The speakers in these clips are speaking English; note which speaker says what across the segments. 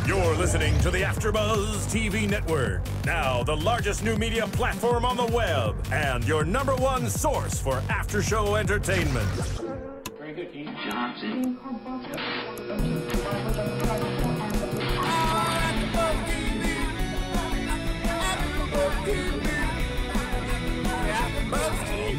Speaker 1: You're listening to the AfterBuzz TV network, now the largest new media platform on the web, and your #1 source for after-show entertainment.
Speaker 2: Very good, Keith Johnson.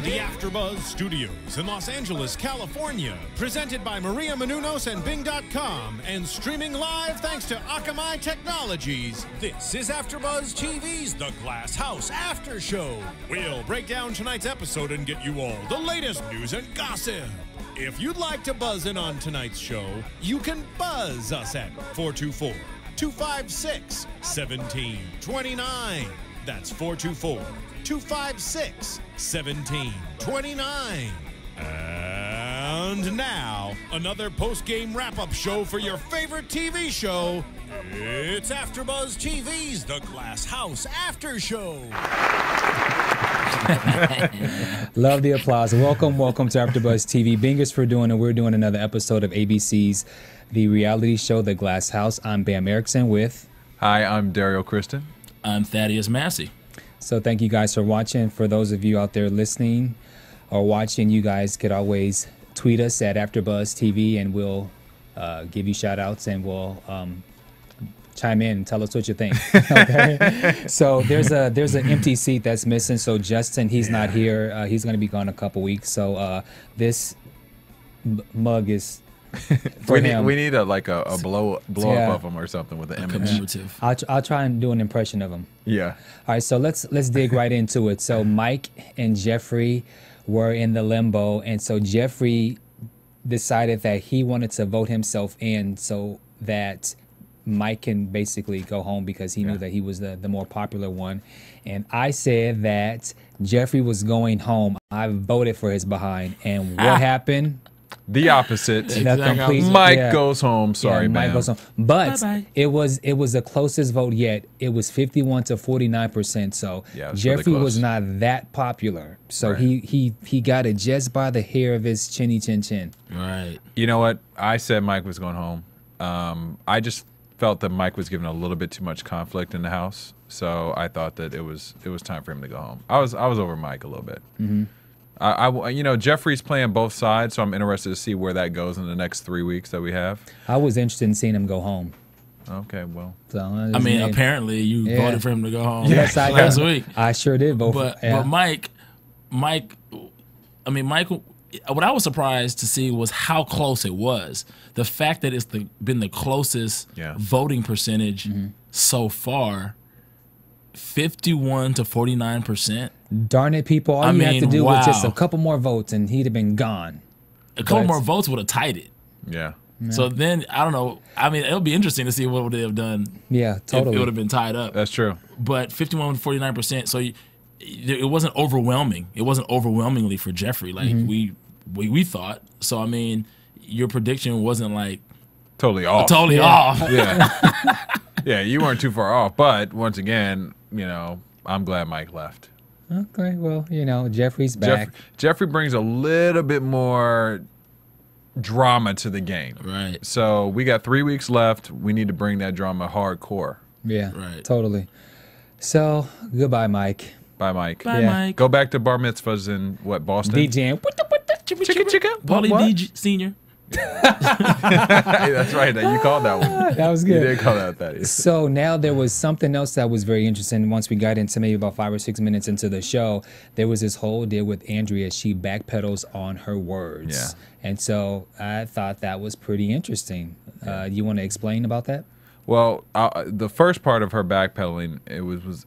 Speaker 3: The AfterBuzz Studios in Los Angeles, California, presented by Maria Menounos and Bing.com, and streaming live thanks to Akamai Technologies. This is AfterBuzz TV's The Glass House After Show. We'll break down tonight's episode and get you all the latest news and gossip. If you'd like to buzz in on tonight's show, you can buzz us at 424-256-1729. That's 424-256-1729. And now, another post-game wrap-up show for your favorite TV show. It's AfterBuzz TV's The Glass House After Show.
Speaker 4: Love the applause. Welcome to AfterBuzz TV. Bingers for doing it. We're doing another episode of ABC's The Reality Show, The Glass House. I'm Bamm Ericsen with...
Speaker 5: Hi, I'm Derrial Christon.
Speaker 6: I'm Thaddeus Massey.
Speaker 4: So thank you guys for watching. For those of you out there listening or watching, you guys could always tweet us at AfterBuzzTV, and we'll give you shout outs, and we'll chime in and tell us what you think. Okay. So there's an empty seat that's missing. So Justin, he's not here. He's going to be gone a couple weeks. So this mug is for him.
Speaker 5: We need a blow up of him or something with an image.
Speaker 4: I'll try and do an impression of him.
Speaker 5: Yeah.
Speaker 4: All right, so let's dig right into it. So Mike and Jeffrey were in the limbo, and so Jeffrey decided that he wanted to vote himself in so that Mike can basically go home because he knew that he was the more popular one. And I said that Jeffrey was going home. I voted for his behind, and what happened?
Speaker 5: The opposite.
Speaker 4: Exactly.
Speaker 5: Mike goes home. Sorry, man.
Speaker 4: Mike goes home. But
Speaker 6: Bye-bye.
Speaker 4: it was the closest vote yet. It was 51 to 49%. So Jeffrey
Speaker 5: really
Speaker 4: was not that popular. So he got it just by the hair of his chinny chin chin.
Speaker 6: Right.
Speaker 5: You know what? I said Mike was going home. I just felt that Mike was given a little bit too much conflict in the house. So I thought that it was time for him to go home. I was over Mike a little bit. Mm-hmm. Jeffrey's playing both sides, so I'm interested to see where that goes in the next 3 weeks that we have.
Speaker 4: I was interested in seeing him go home.
Speaker 5: Okay, well.
Speaker 4: So
Speaker 6: apparently you voted for him to go home
Speaker 4: yes,
Speaker 6: last week.
Speaker 4: I sure did vote
Speaker 6: but,
Speaker 4: for him.
Speaker 6: But Mike, what I was surprised to see was how close it was. The fact that it's been the closest voting percentage so far, 51 to 49%.
Speaker 4: Darn it, people. All you have to do was just a couple more votes and he'd have been gone.
Speaker 6: A couple more votes would have tied it.
Speaker 5: Yeah.
Speaker 6: So then, I don't know. I mean, it'll be interesting to see what would they have done.
Speaker 4: Yeah, totally.
Speaker 6: If it would have been tied up.
Speaker 5: That's true.
Speaker 6: But 51 to 49%. So it wasn't overwhelming. It wasn't overwhelmingly for Jeffrey like we thought. So, I mean, your prediction wasn't like
Speaker 5: totally off.
Speaker 6: Totally off.
Speaker 5: Yeah. Yeah, you weren't too far off. But once again, I'm glad Mike left.
Speaker 4: Okay, well, Jeffrey's back.
Speaker 5: Jeffrey brings a little bit more drama to the game.
Speaker 6: Right.
Speaker 5: So we got 3 weeks left. We need to bring that drama hardcore.
Speaker 4: Yeah, totally. So, goodbye, Mike.
Speaker 5: Bye, Mike.
Speaker 6: Bye, Mike.
Speaker 5: Go back to bar mitzvahs in, Boston?
Speaker 4: DJing.
Speaker 6: Paulie D Sr.
Speaker 5: That's right. You called that one.
Speaker 4: That was good.
Speaker 5: You did call that Thaddeus.
Speaker 4: So now there was something else that was very interesting. Once we got into maybe about 5 or 6 minutes into the show, there was this whole deal with Andrea. She backpedals on her words.
Speaker 5: Yeah.
Speaker 4: And so I thought that was pretty interesting. You want to explain about that?
Speaker 5: Well, the first part of her backpedaling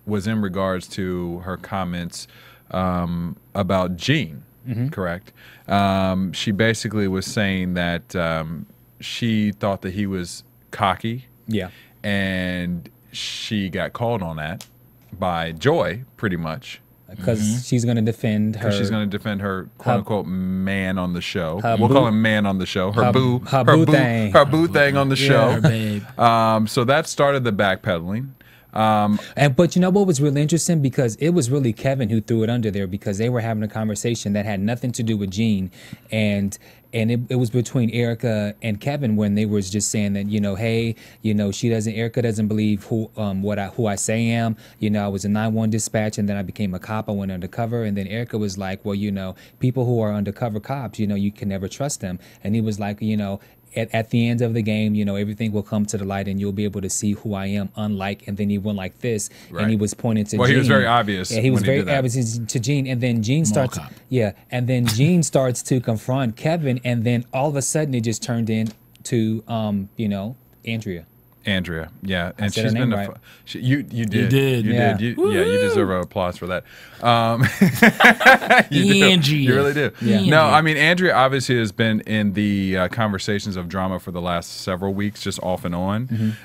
Speaker 5: was in regards to her comments about Gene. Correct. She basically was saying that she thought that he was cocky. Yeah. And she got called on that by Joy, pretty much.
Speaker 4: Because she's going to defend her.
Speaker 5: She's going to defend her quote unquote man on the show. We'll call him man on the show. Her boo thing on the show.
Speaker 6: Her babe.
Speaker 5: So that started the backpedaling.
Speaker 4: But you know what was really interesting? Because it was really Kevin who threw it under there because they were having a conversation that had nothing to do with Gene. And and it was between Erica and Kevin when they was just saying that, hey, Erica doesn't believe who I say I am. I was a 911 dispatch, and then I became a cop. I went undercover, and then Erica was like, well, people who are undercover cops, you can never trust them. And he was like, at the end of the game, everything will come to the light and you'll be able to see who I am, unlike, and then he went like this, and he was pointing to Gene.
Speaker 5: He was very obvious.
Speaker 4: Yeah, he was very obvious to Gene, and then Gene starts, and then Gene starts to confront Kevin, and then all of a sudden it just turned into, Andrea.
Speaker 5: Andrea, yeah, and
Speaker 4: she's been
Speaker 5: right. You did. You deserve an applause for that. You really do.
Speaker 4: Yeah.
Speaker 5: No, I mean, Andrea obviously has been in the conversations of drama for the last several weeks, just off and on.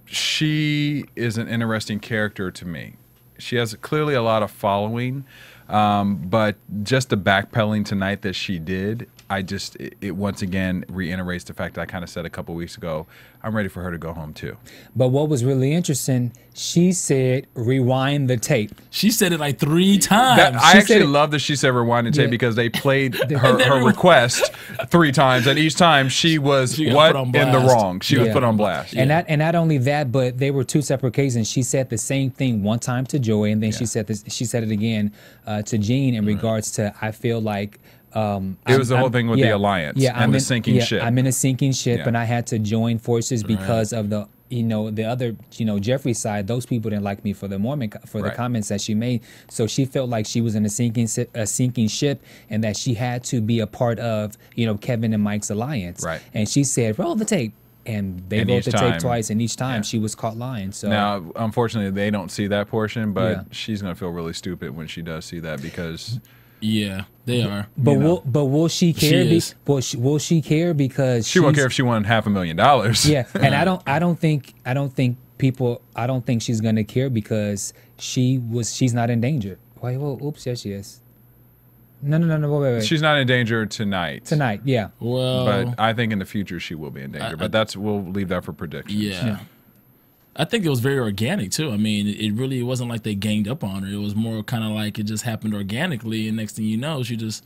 Speaker 5: She is an interesting character to me. She has clearly a lot of following, but just the backpedaling tonight that she did, it once again reiterates the fact that I kind of said a couple weeks ago, I'm ready for her to go home too.
Speaker 4: But what was really interesting, she said, rewind the tape.
Speaker 6: She said it like 3 times.
Speaker 5: I actually love that she said rewind the tape because they played her request 3 times, and each time she was in the wrong. She was put on blast.
Speaker 4: And not only that, but they were 2 separate occasions. She said the same thing one time to Joey, and then she said it again to Gene in regards to, I feel like,
Speaker 5: it was the whole thing with the alliance and the sinking ship.
Speaker 4: I'm in a sinking ship, and I had to join forces because of the the other Jeffrey side. Those people didn't like me for the the comments that she made. So she felt like she was in a sinking ship, and that she had to be a part of Kevin and Mike's alliance.
Speaker 5: Right.
Speaker 4: And she said, roll the tape. And they wrote the tape twice, and each time she was caught lying. So
Speaker 5: now, unfortunately, they don't see that portion, but she's gonna feel really stupid when she does see that because.
Speaker 6: Yeah, they are.
Speaker 4: But will she care? Will she care because
Speaker 5: she won't care if she won $500,000?
Speaker 4: Yeah, and I don't think she's gonna care because she's not in danger. Wait, well, oops, yes she is. No, wait.
Speaker 5: She's not in danger tonight.
Speaker 4: Tonight, yeah.
Speaker 6: Well,
Speaker 5: but I think in the future she will be in danger. But we'll leave that for predictions.
Speaker 6: Yeah. I think it was very organic too. I mean, it really wasn't like they ganged up on her. It was more kind of like it just happened organically, and next thing you know, she just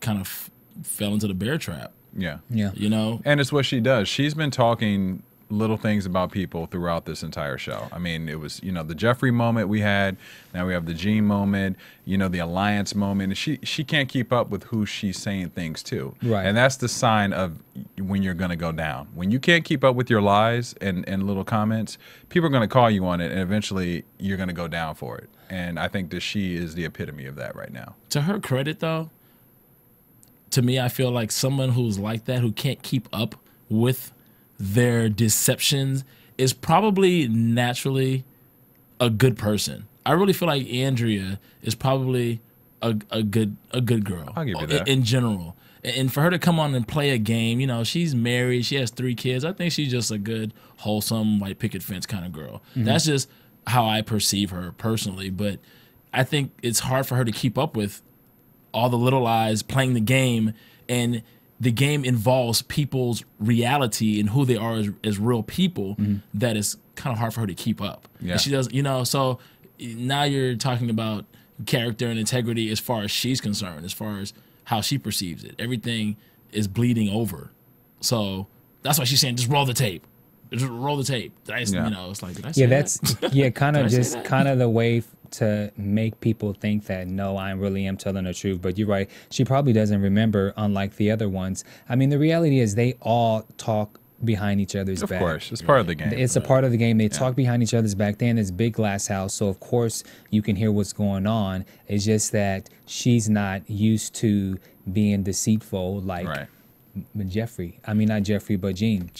Speaker 6: kind of fell into the bear trap.
Speaker 5: Yeah.
Speaker 6: And
Speaker 5: it's what she does. She's been talking little things about people throughout this entire show. I mean, it was the Jeffrey moment we had. Now we have the Gene moment. The alliance moment. And she can't keep up with who she's saying things to.
Speaker 4: Right.
Speaker 5: And that's the sign of when you're going to go down. When you can't keep up with your lies and little comments, people are going to call you on it, and eventually you're going to go down for it. And I think that she is the epitome of that right now.
Speaker 6: To her credit, though, to me, I feel like someone who's like that, who can't keep up with their deceptions, is probably naturally a good person. I really feel like Andrea is probably a good girl.
Speaker 5: I'll give you that.
Speaker 6: In general. And for her to come on and play a game, she's married, she has 3 kids. I think she's just a good, wholesome, white picket fence kind of girl. Mm-hmm. That's just how I perceive her personally. But I think it's hard for her to keep up with all the little lies, playing the game, and the game involves people's reality and who they are as real people. That is kind of hard for her to keep up.
Speaker 5: Yeah.
Speaker 6: And she does, so now you're talking about character and integrity as far as she's concerned, as far as how she perceives it. Everything is bleeding over. So that's why she's saying, just roll the tape. Just roll the tape. It's like, did I say that?
Speaker 4: Kind of the way to make people think that, no, I really am telling the truth. But you're right. She probably doesn't remember, unlike the other ones. I mean, the reality is they all talk behind each other's back.
Speaker 5: Of course. It's part of the game.
Speaker 4: It's a part of the game. They talk behind each other's back. They're in this big glass house. So, of course, you can hear what's going on. It's just that she's not used to being deceitful like Jeffrey. I mean, not Jeffrey, but Gene.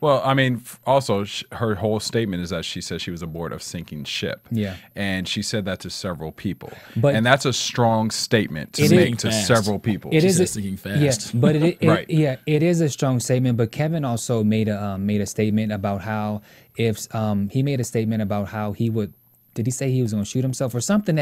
Speaker 5: Well, I mean, also, her whole statement is that she said she was aboard a sinking ship.
Speaker 4: Yeah.
Speaker 5: And she said that to several people.
Speaker 4: And
Speaker 5: that's a strong statement to make to several people.
Speaker 6: It is sinking fast.
Speaker 4: Yes, but it is a strong statement. But Kevin also made a statement about how he made a statement about how he would. Did he say he was going to shoot himself or something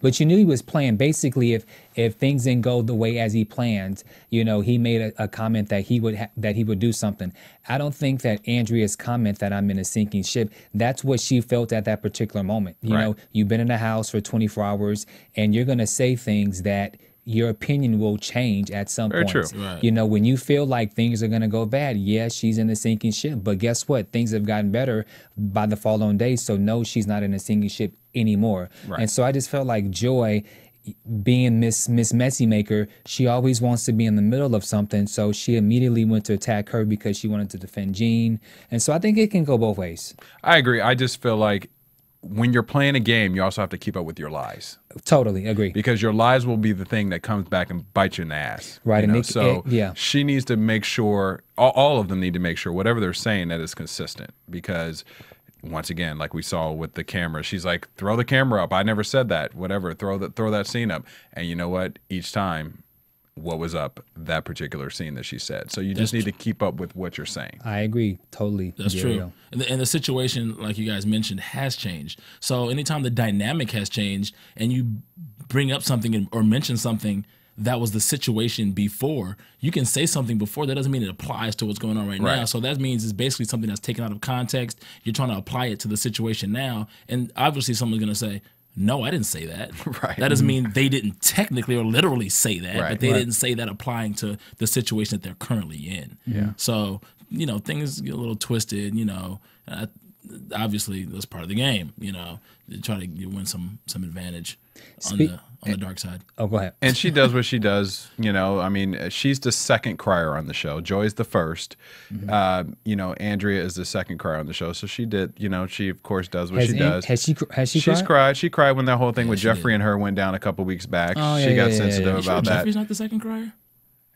Speaker 4: but you knew he was playing. Basically, if things didn't go the way as he planned, he made a comment that he would do something. I don't think that Andrea's comment that I'm in a sinking ship, that's what she felt at that particular moment. You know, you've been in the house for 24 hours and you're going to say things that your opinion will change at some point.
Speaker 5: Very true.
Speaker 6: Right.
Speaker 4: You know, when you feel like things are going to go bad, yeah, she's in a sinking ship. But guess what? Things have gotten better by the following days. So no, she's not in a sinking ship anymore.
Speaker 5: Right.
Speaker 4: And so I just felt like Joy, being Miss Messy Maker, she always wants to be in the middle of something. So she immediately went to attack her because she wanted to defend Jean. And so I think it can go both ways.
Speaker 5: I agree. I just feel like when you're playing a game, you also have to keep up with your lies.
Speaker 4: Totally agree.
Speaker 5: Because your lies will be the thing that comes back and bites you in the ass.
Speaker 4: Right.
Speaker 5: You know?
Speaker 4: And
Speaker 5: So
Speaker 4: yeah.
Speaker 5: she needs to make sure, all of them need to make sure whatever they're saying that is consistent. Because once again, like we saw with the camera, she's like, throw the camera up. I never said that. Whatever. Throw that scene up. And you know what? Each time, what was up that particular scene that she said. So you just need to keep up with what you're saying.
Speaker 4: I agree totally.
Speaker 6: That's true. And the situation, like you guys mentioned, has changed. So anytime the dynamic has changed and you bring up something or mention something that was the situation before, you can say something before. That doesn't mean it applies to what's going on right now. So that means it's basically something that's taken out of context. You're trying to apply it to the situation now. And obviously someone's going to say, no, I didn't say that.
Speaker 5: Right.
Speaker 6: That doesn't mean they didn't technically or literally say that,
Speaker 5: Right.
Speaker 6: but they didn't say that applying to the situation that they're currently in.
Speaker 4: Yeah.
Speaker 6: So, you know, things get a little twisted, you know. Obviously, that's part of the game, you know. You try to win some advantage on the dark side.
Speaker 4: Oh, go ahead.
Speaker 5: And she does what she does, you know. I mean, she's the second crier on the show. Joy's the first. You know, Andrea is the second crier on the show. So she did, you know, she of course does what she does.
Speaker 4: Has she
Speaker 5: She's cried. She cried when that whole thing with Jeffrey and her went down a couple weeks back. She got sensitive about that.
Speaker 6: Jeffrey's not the second crier?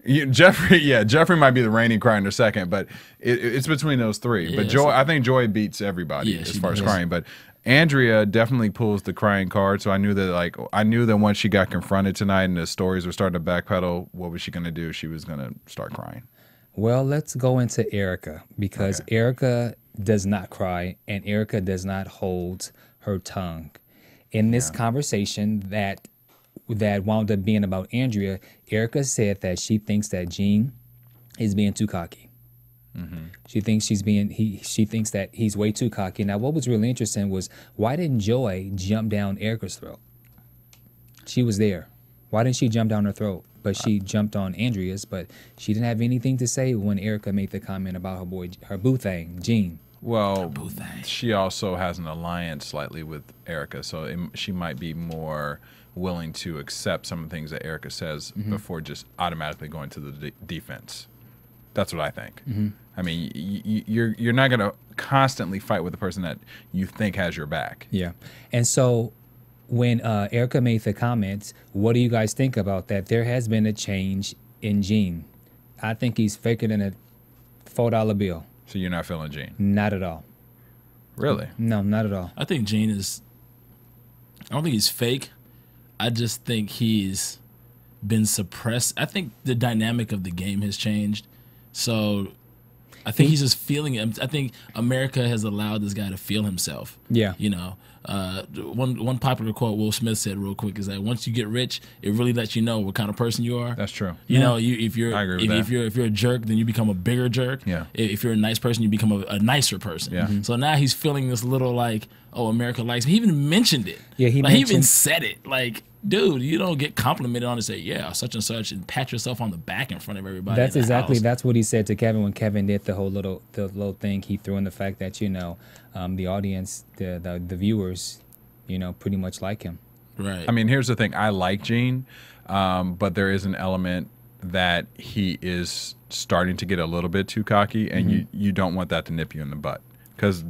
Speaker 5: Jeffrey might be the reigning crier in a second, but it's between those three.
Speaker 6: Yeah,
Speaker 5: but Joy, I think Joy beats everybody as far as crying. But Andrea definitely pulls the crying card. So I knew that once she got confronted tonight and the stories were starting to backpedal, what was she going to do? She was going to start crying.
Speaker 4: Well, let's go into Erica, because Erica does not cry and Erica does not hold her tongue. In this conversation that wound up being about Andrea, Erica said that she thinks that Jean is being too cocky. She thinks she thinks that he's way too cocky. Now, what was really interesting was, why didn't Joy jump down Erica's throat? She was there. Why didn't she jump down her throat? But she jumped on Andrea's, but she didn't have anything to say when Erica made the comment about her boo thing, Jean.
Speaker 5: Well, she also has an alliance slightly with Erica, so she might be more willing to accept some of the things that Erica says before just automatically going to the defense. That's what I think. I mean, you're not going to constantly fight with the person that you think has your back. Yeah.
Speaker 4: And so when Erica made the comments, what do you guys think about that? There has been a change in Jean. I think he's faker than a $4 bill.
Speaker 5: So you're not feeling Jean?
Speaker 4: Not at all.
Speaker 5: Really?
Speaker 4: No, not at all.
Speaker 6: I think Jean is... I don't think he's fake. I just think he's been suppressed. I think the dynamic of the game has changed. So I think he's just feeling it. I think America has allowed this guy to feel himself.
Speaker 4: Yeah.
Speaker 6: You know, one popular quote Will Smith said real quick is that once you get rich, it really lets you know what kind of person you are.
Speaker 5: That's true.
Speaker 6: You know, if you're a jerk, then you become a bigger jerk.
Speaker 5: Yeah.
Speaker 6: If you're a nice person, you become a nicer person. Yeah. So now he's feeling this little like, oh, America likes me. He even mentioned it.
Speaker 4: Yeah, he
Speaker 6: even said it. Like, dude, you don't get complimented on to say, yeah, such and such, and pat yourself on the back in front of everybody.
Speaker 4: That's exactly that's what he said to Kevin when Kevin did the little thing. He threw in the fact that, you know, the audience, the viewers, you know, pretty much like him.
Speaker 6: Right.
Speaker 5: I mean, here's the thing. I like Gene, but there is an element that he is starting to get a little bit too cocky, and you don't want that to nip you in the butt, because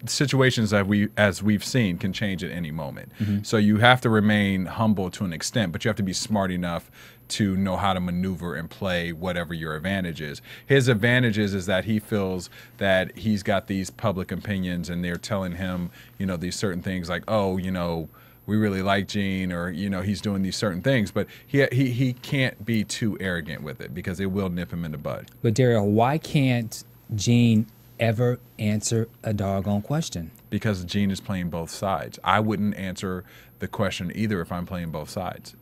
Speaker 5: situations that as we've seen can change at any moment. So you have to remain humble to an extent, but you have to be smart enough to know how to maneuver and play whatever your advantage is. His advantage is that he feels that he's got these public opinions and they're telling him, you know, these certain things like, oh, you know, we really like Gene, or, you know, he's doing these certain things, but he can't be too arrogant with it because it will nip him in the bud.
Speaker 4: But Derrial, why can't Gene ever answer a doggone question?
Speaker 5: Because Gene is playing both sides. I wouldn't answer the question either if I'm playing both sides.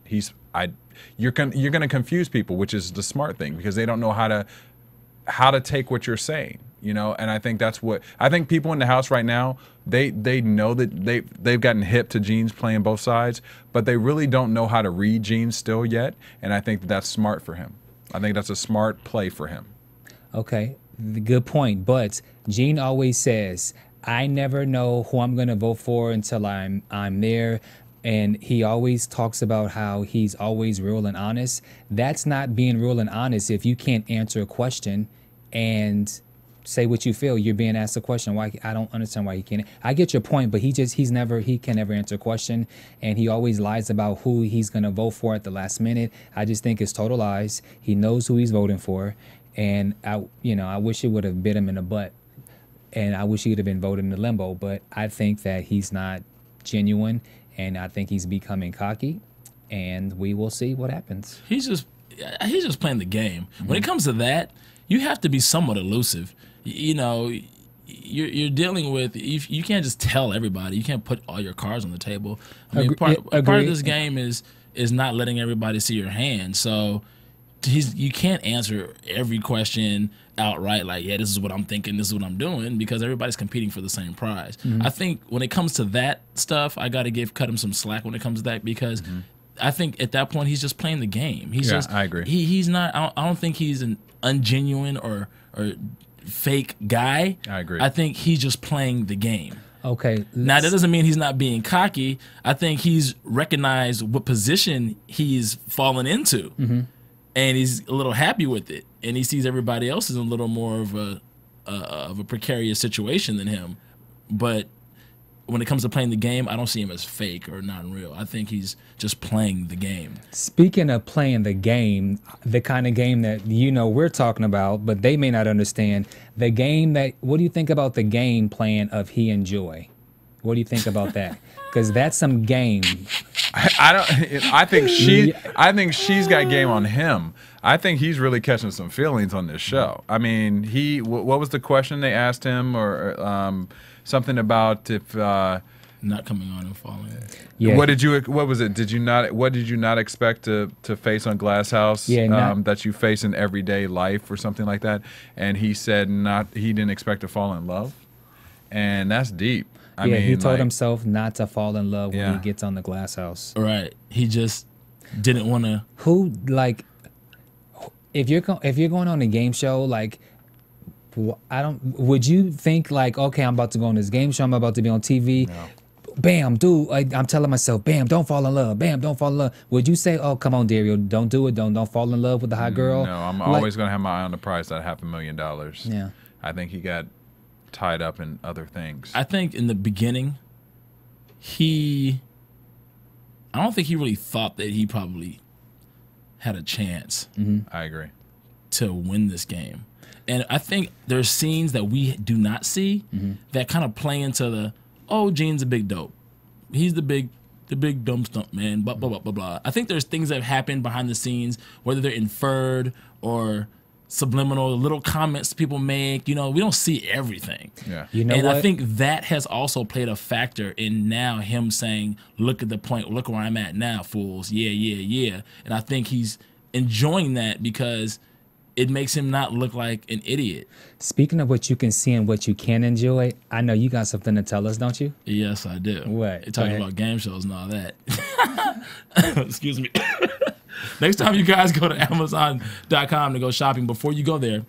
Speaker 5: You're going to confuse people, which is the smart thing, because they don't know how to take what you're saying. you know. And I think that's what I think people in the house right now, they know that they've gotten hip to Gene's playing both sides, but they really don't know how to read Gene still yet. And I think that's smart for him. I think that's a smart play for him.
Speaker 4: Okay, good point. But Gene always says, I never know who I'm going to vote for until I'm there. And he always talks about how he's always real and honest. That's not being real and honest if you can't answer a question and say what you feel. You're being asked a question. Why? I don't understand why he can't. I get your point, but he can never answer a question, and he always lies about who he's going to vote for at the last minute. I just think it's total lies. He knows who he's voting for, and I wish it would have bit him in the butt. And I wish he would have been voted in the limbo, but I think that he's not genuine, and I think he's becoming cocky, and we will see what happens.
Speaker 6: He's just playing the game. When it comes to that, you have to be somewhat elusive. You know, you're dealing with, you can't just tell everybody. You can't put all your cards on the table. I mean, part of this game is not letting everybody see your hand. So you can't answer every question outright like, yeah, this is what I'm thinking, this is what I'm doing, because everybody's competing for the same prize. I think when it comes to that stuff, I got to cut him some slack when it comes to that, because I think at that point he's just playing the game.
Speaker 5: I agree.
Speaker 6: He's not. I don't think he's an ungenuine or fake guy.
Speaker 5: I agree.
Speaker 6: I think he's just playing the game.
Speaker 4: Okay.
Speaker 6: Now that doesn't mean he's not being cocky. I think he's recognized what position he's fallen into, and he's a little happy with it. And he sees everybody else is in a little more of a precarious situation than him. But when it comes to playing the game, I don't see him as fake or not real. I think he's just playing the game. Speaking
Speaker 4: of playing the game, the kind of game that we're talking about, but they may not understand, the game that, what do you think about the game plan of He and Joy? What do you think about that? Because that's some game.
Speaker 5: I think she's got game on him. I think he's really catching some feelings on this show. I mean, what was the question they asked him, or something about if
Speaker 6: not coming on and falling.
Speaker 5: Yeah. What was it? What did you not expect to face on Glass House?
Speaker 4: Yeah,
Speaker 5: that you face in everyday life or something like that? And he said he didn't expect to fall in love, and that's deep. I mean,
Speaker 4: he told himself not to fall in love when he gets on the Glass House.
Speaker 6: Right. He just didn't want to.
Speaker 4: If you're going on a game show, like, would you think like, okay, I'm about to go on this game show, I'm about to be on TV. No. Bam, dude, I'm telling myself, bam, don't fall in love. Bam, don't fall in love. Would you say, oh, come on, Derrial, don't do it. Don't fall in love with the hot girl?
Speaker 5: No, I'm always going to have my eye on the prize, that $500,000.
Speaker 4: Yeah.
Speaker 5: I think he got tied up in other things.
Speaker 6: I think in the beginning, I don't think he really thought that he probably had a chance.
Speaker 5: I agree.
Speaker 6: To win this game. And I think there's scenes that we do not see that kind of play into Gene's a big dope. He's the big dumb stump man, blah, blah, blah, blah, blah. I think there's things that have happened behind the scenes, whether they're inferred or subliminal, little comments people make. We don't see everything.
Speaker 5: Yeah.
Speaker 6: I think that has also played a factor in now him saying, look at the point, look where I'm at now, fools. Yeah, yeah, yeah. And I think he's enjoying that because it makes him not look like an idiot.
Speaker 4: Speaking of what you can see and what you can enjoy, I know you got something to tell us, don't you?
Speaker 6: Yes, I do.
Speaker 4: What?
Speaker 6: You're talking about game shows and all that. Excuse me. Next time you guys go to Amazon.com to go shopping, before you go there,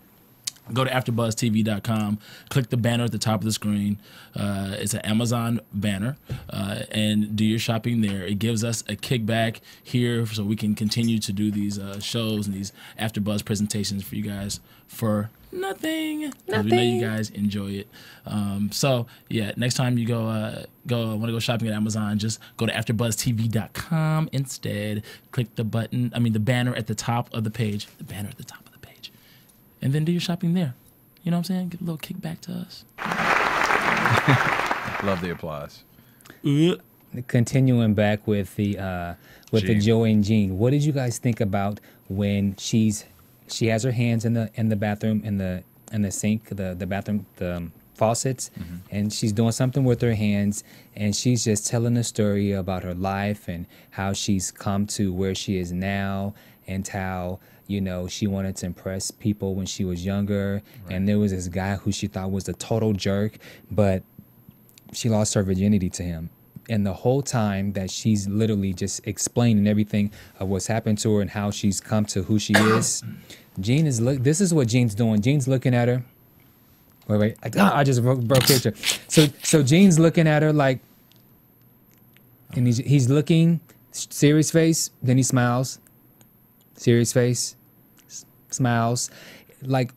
Speaker 6: go to AfterBuzzTV.com, click the banner at the top of the screen. It's an Amazon banner, and do your shopping there. It gives us a kickback here so we can continue to do these shows and these AfterBuzz presentations for you guys for nothing. We know you guys enjoy it. So, yeah, next time you want to go shopping at Amazon, just go to AfterBuzzTV.com instead. Click the banner at the top of the page. The banner at the top of the page. And then do your shopping there. You know what I'm saying? Give a little kickback to us.
Speaker 5: Love the applause.
Speaker 4: Continuing back with the Joy and Gene, what did you guys think about when she has her hands in the bathroom in the sink, the bathroom, the faucets, and she's doing something with her hands, and she's just telling a story about her life and how she's come to where she is now, and how, you know, she wanted to impress people when she was younger. And there was this guy who she thought was a total jerk, but she lost her virginity to him. And the whole time that she's literally just explaining everything of what's happened to her and how she's come to who she is, Jean is this is what Jean's doing. Jean's looking at her. Wait. I just broke picture. So Jean's looking at her like, and he's looking, serious face, then he smiles. Serious face, smiles. Like,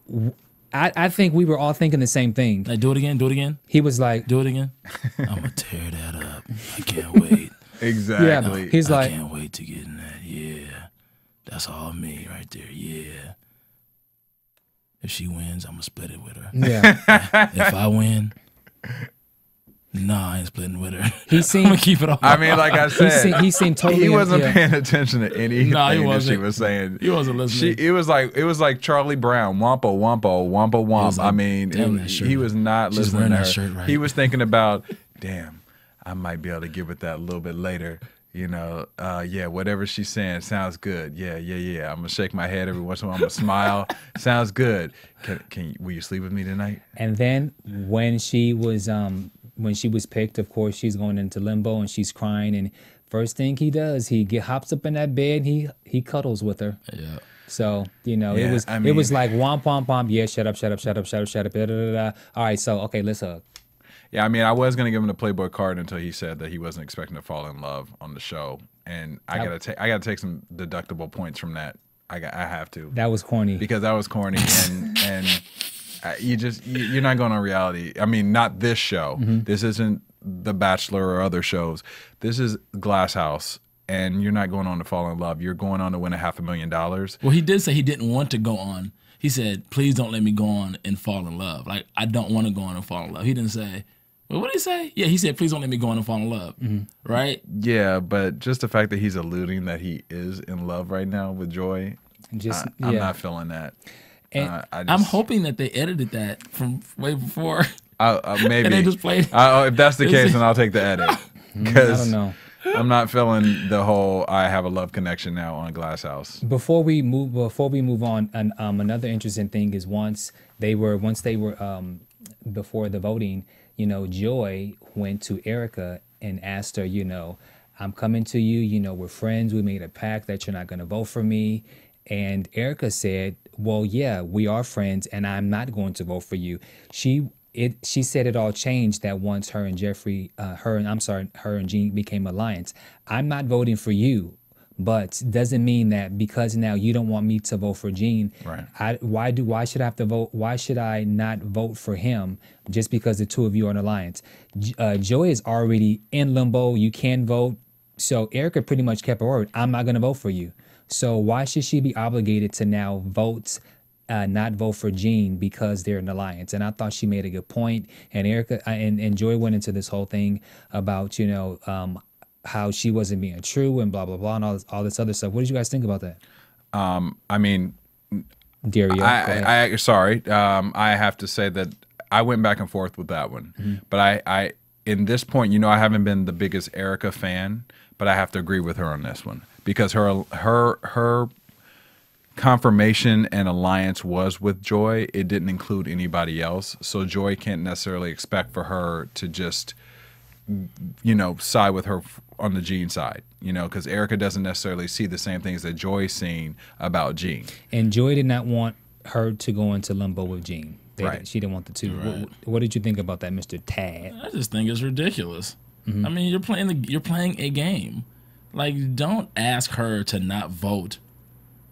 Speaker 4: I think we were all thinking the same thing.
Speaker 6: Like, do it again.
Speaker 4: He was like,
Speaker 6: do it again. I'm gonna tear that up. I can't wait.
Speaker 5: Exactly.
Speaker 4: Yeah, he's like,
Speaker 6: I can't wait to get in that. Yeah, that's all me right there. Yeah. If she wins, I'm gonna split it with her.
Speaker 4: yeah.
Speaker 6: If I win, nah, I ain't splitting with her.
Speaker 4: He seemed,
Speaker 6: I'm gonna keep it all.
Speaker 5: I mean, like I said,
Speaker 4: he seemed totally.
Speaker 5: he wasn't paying attention to anything that she was saying.
Speaker 6: He wasn't listening.
Speaker 5: It was like Charlie Brown, wampo, wampo, wampo, wamp.
Speaker 6: Like,
Speaker 5: I mean, he was not
Speaker 6: She's
Speaker 5: listening
Speaker 6: wearing
Speaker 5: to
Speaker 6: that
Speaker 5: her.
Speaker 6: shirt right.
Speaker 5: He was thinking about, damn, I might be able to get with that a little bit later. You know, yeah, whatever she's saying sounds good. Yeah. I'm gonna shake my head every once in a while. I'm gonna smile. Sounds good. Will you sleep with me tonight?
Speaker 4: And then when she was picked, of course, she's going into limbo and she's crying. And first thing he does, he hops up in that bed. He cuddles with her.
Speaker 6: Yeah.
Speaker 4: So, you know,
Speaker 5: Yeah,
Speaker 4: it was like womp womp womp. Yeah, shut up. Da, da, da, da. All right, so okay, let's hug.
Speaker 5: Yeah, I mean, I was gonna give him the Playboy card until he said that he wasn't expecting to fall in love on the show, and I gotta take some deductible points from that. I have to.
Speaker 4: That was corny.
Speaker 5: Because that was corny, and you're not going on reality. I mean, not this show.
Speaker 4: Mm-hmm.
Speaker 5: This isn't The Bachelor or other shows. This is Glass House, and you're not going on to fall in love. You're going on to win $500,000.
Speaker 6: Well, he did say he didn't want to go on. He said, "Please don't let me go on and fall in love. Like, I don't want to go on and fall in love." He didn't say. Well, what did he say? Yeah, he said, "Please don't let me go on and fall in love." Mm-hmm. Right?
Speaker 5: Yeah, but just the fact that he's alluding that he is in love right now with Joy, I'm not feeling that.
Speaker 4: And
Speaker 6: I'm hoping that they edited that from way before.
Speaker 5: Maybe.
Speaker 6: And they just played.
Speaker 5: If that's the case, then I'll take the edit.
Speaker 4: I don't know.
Speaker 5: I'm not feeling the whole I have a love connection now on Glass House.
Speaker 4: Before we move on, and another interesting thing is once they were before the voting, you know, Joy went to Erica and asked her, you know, I'm coming to you, you know, we're friends, we made a pact that you're not going to vote for me. And Erica said, well, yeah, we are friends and I'm not going to vote for you. She said it all changed that once her and Jean became alliance. I'm not voting for you, but doesn't mean that because now you don't want me to vote for Jean.
Speaker 5: Right.
Speaker 4: Why should I have to vote? Why should I not vote for him just because the two of you are an alliance? Joy is already in limbo. You can vote. So Erica pretty much kept her word. I'm not going to vote for you. So why should she be obligated to now not vote for Jean because they're an alliance? And I thought she made a good point. And Erica and Joy went into this whole thing about, you know, how she wasn't being true and blah, blah, blah, and all this other stuff. What did you guys think about that?
Speaker 5: I mean,
Speaker 4: Derrial,
Speaker 5: I have to say that I went back and forth with that one. Mm-hmm. But I in this point, you know, I haven't been the biggest Erica fan, but I have to agree with her on this one because her confirmation and alliance was with Joy. It didn't include anybody else. So Joy can't necessarily expect for her to just, you know, side with her on the Jean side, you know, because Erica doesn't necessarily see the same things that Joy's seen about Jean.
Speaker 4: And Joy did not want her to go into limbo with Jean.
Speaker 5: Right.
Speaker 4: She didn't want the two.
Speaker 6: Right.
Speaker 4: What did you think about that, Mr. Tad?
Speaker 6: I just think it's ridiculous.
Speaker 4: Mm-hmm.
Speaker 6: I mean, you're playing a game. Like, don't ask her to not vote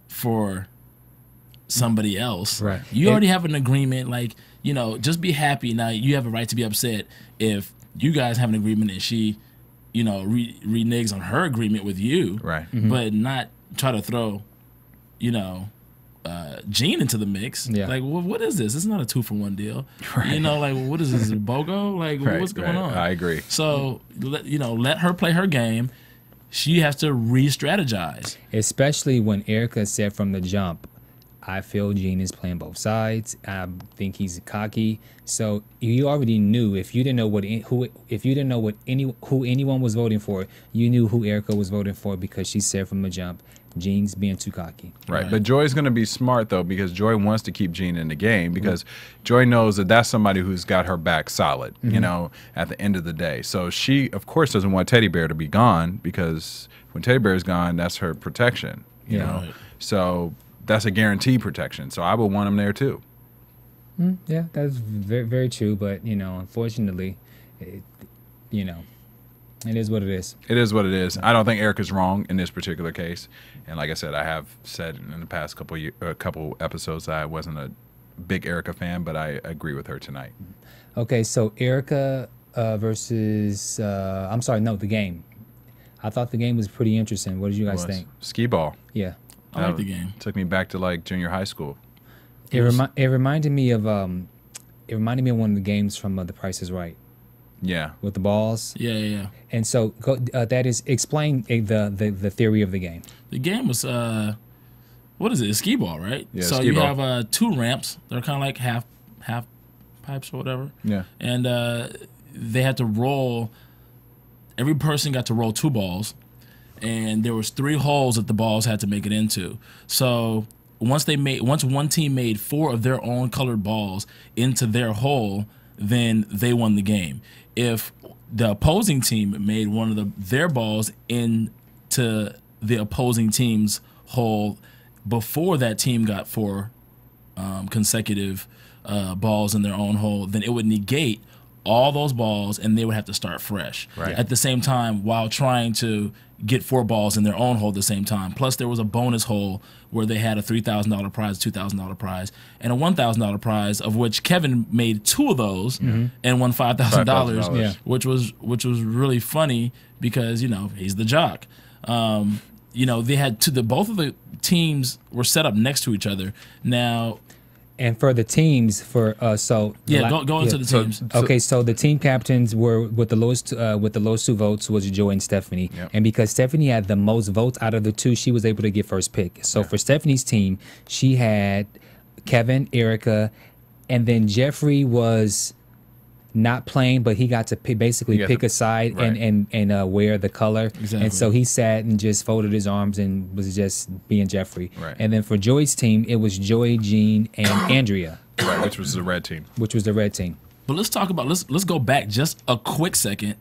Speaker 6: for somebody else.
Speaker 4: Right.
Speaker 6: You already have an agreement. Like, you know, just be happy. Now, you have a right to be upset if you guys have an agreement and she, you know, reneges on her agreement with you.
Speaker 5: Right.
Speaker 4: Mm-hmm.
Speaker 6: But not try to throw, you know, Jean into the mix.
Speaker 4: Yeah.
Speaker 6: Like, what is this? It's not a 2-for-1 deal.
Speaker 5: Right.
Speaker 6: You know, like, what is this, BOGO? Like, what's going on?
Speaker 5: I agree.
Speaker 6: So, let her play her game. She has to re-strategize.
Speaker 4: Especially when Erica said from the jump, I feel Jean is playing both sides. I think he's cocky. So you already knew if you didn't know who anyone was voting for, you knew who Erica was voting for because she said from the jump, Jean's being too cocky.
Speaker 5: Right. But Joy's going to be smart, though, because Joy wants to keep Jean in the game because Joy knows that that's somebody who's got her back solid, you know, at the end of the day. So she, of course, doesn't want Teddy Bear to be gone because when Teddy Bear is gone, that's her protection, you know. Right. So that's a guaranteed protection. So I would want him there, too.
Speaker 4: Yeah, that's very, very true. But, you know, unfortunately, you know, it is what it is. It is what it is.
Speaker 5: I don't think Erica's wrong in this particular case. And like I said, I have said in the past couple episodes that I wasn't a big Erica fan, but I agree with her tonight.
Speaker 4: Okay, so Erica versus, I'm sorry, no, the game. I thought the game was pretty interesting. What did you guys think?
Speaker 5: Skee-Ball.
Speaker 4: Yeah.
Speaker 6: I like the game.
Speaker 5: Took me back to like junior high school.
Speaker 4: It reminded me of one of the games from The Price is Right.
Speaker 5: Yeah.
Speaker 4: With the balls.
Speaker 6: Yeah.
Speaker 4: And so that is explain the theory of the game.
Speaker 6: The game was what is it? It's Skee-Ball, right?
Speaker 5: Yeah.
Speaker 6: So
Speaker 5: Skee-Ball.
Speaker 6: you have 2 ramps. They're kind of like half pipes or whatever.
Speaker 5: Yeah.
Speaker 6: And they had to roll. Every person got to roll 2 balls, and there was 3 holes that the balls had to make it into. So once one team made 4 of their own colored balls into their hole, then they won the game. If the opposing team made one of their balls into the opposing team's hole before that team got 4 consecutive balls in their own hole, then it would negate all those balls and they would have to start fresh.
Speaker 5: Right.
Speaker 6: At the same time, while trying to get 4 balls in their own hole at the same time. Plus, there was a bonus hole where they had a $3,000 prize, $2,000 prize, and a $1,000 prize, of which Kevin made 2 of those and won $5,000, which was really funny because, you know, he's the jock. You know, they had both of the teams were set up next to each other. Now,
Speaker 4: and for the teams, go into the teams. Okay, so the team captains were with the lowest 2 votes was Joy and Stephanie, and because Stephanie had the most votes out of the 2, she was able to get first pick. So for Stephanie's team, she had Kevin, Erica, and then Jeffrey was not playing, but he got to pick a side and wear the color.
Speaker 6: Exactly.
Speaker 4: And so he sat and just folded his arms and was just being Jeffrey.
Speaker 5: Right.
Speaker 4: And then for Joy's team, it was Joy, Jean, and Andrea.
Speaker 5: Right, which was the red team.
Speaker 6: But let's talk about let's go back just a quick second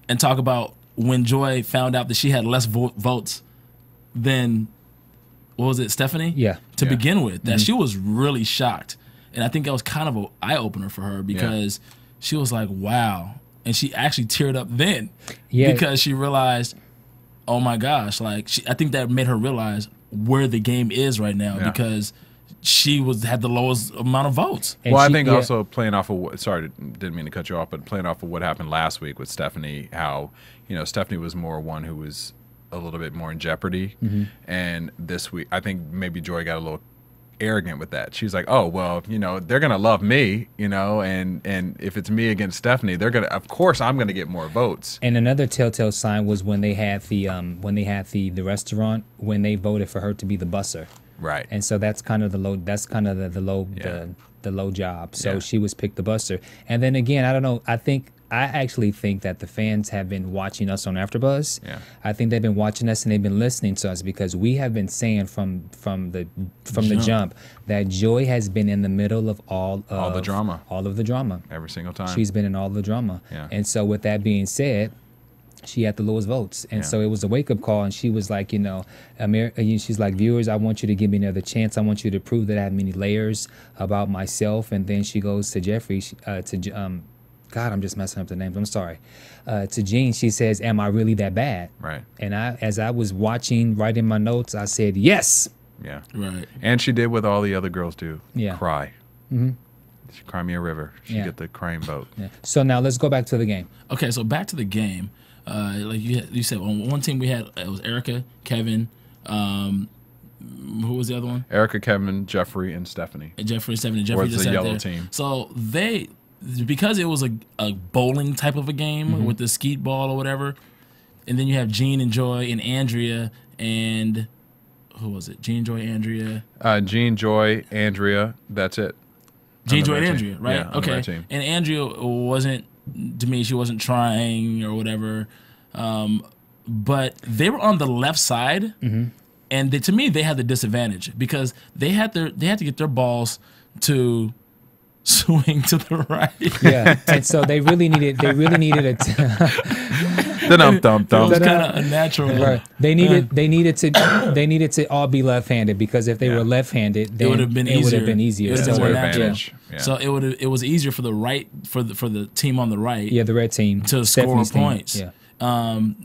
Speaker 6: and talk about when Joy found out that she had less votes than, what was it, Stephanie?
Speaker 4: Yeah.
Speaker 6: To begin with, that she was really shocked. And I think that was kind of an eye-opener for her because she was like, wow. And she actually teared up then because she realized, oh my gosh, like I think that made her realize where the game is right now because she had the lowest amount of votes.
Speaker 5: And I think also playing off of sorry, didn't mean to cut you off, but playing off of what happened last week with Stephanie, how, you know, Stephanie was more one who was a little bit more in jeopardy. And this week, I think maybe Joy got a little arrogant with that. She's like, oh, well, you know, they're gonna love me, you know, and if it's me against Stephanie, of course I'm gonna get more votes.
Speaker 4: And another telltale sign was when they had the restaurant, when they voted for her to be the busser.
Speaker 5: Right.
Speaker 4: And so that's kind of the low the low job. So she was picked the busser. And then again, I don't know, I actually think that the fans have been watching us on AfterBuzz.
Speaker 5: Yeah.
Speaker 4: I think they've been watching us and they've been listening to us because we have been saying from the jump that Joy has been in the middle of all of the drama.
Speaker 5: Every single time.
Speaker 4: She's been in all the drama.
Speaker 5: Yeah.
Speaker 4: And so with that being said, she had the lowest votes. And so it was a wake-up call, and she was like, you know, she's like, viewers, I want you to give me another chance. I want you to prove that I have many layers about myself. And then she goes to Jeffrey, God, I'm just messing up the names. I'm sorry. To Jean, she says, am I really that bad?
Speaker 5: Right.
Speaker 4: And as I was writing my notes, I said, yes.
Speaker 5: Yeah.
Speaker 6: Right.
Speaker 5: And she did what all the other girls do.
Speaker 4: Yeah.
Speaker 5: Cry. Mm-hmm. She cry me a river. She get the crying vote. Yeah.
Speaker 4: So now let's go back to the game.
Speaker 6: Okay, so back to the game. Like you said, on one team we had, it was Erica, Kevin, who was the other one?
Speaker 5: Erica, Kevin, Jeffrey, and Stephanie.
Speaker 6: Jeffrey just
Speaker 5: the
Speaker 6: sat
Speaker 5: yellow
Speaker 6: there.
Speaker 5: team.
Speaker 6: So because it was a bowling type of a game with the Skee-Ball or whatever, and then you have Jean and Joy and Andrea and who was it? Jean, Joy, Andrea.
Speaker 5: Jean, Joy, Andrea. That's it.
Speaker 6: Jean, Joy, and Andrea, right?
Speaker 5: Yeah,
Speaker 6: okay.
Speaker 5: team.
Speaker 6: And Andrea wasn't, to me, she wasn't trying or whatever. But they were on the left side, And to me, they had the disadvantage because they had to get their balls to swing to the right.
Speaker 4: Yeah, and so they really needed a.
Speaker 6: It was kind of unnatural.
Speaker 4: Right. They needed to all be left-handed because if they were left-handed, then
Speaker 6: it would have been easier.
Speaker 4: It
Speaker 6: would have been more natural.
Speaker 5: Yeah.
Speaker 6: So it was easier for the team on the right.
Speaker 4: Yeah, the red team
Speaker 6: to score points.
Speaker 4: Yeah.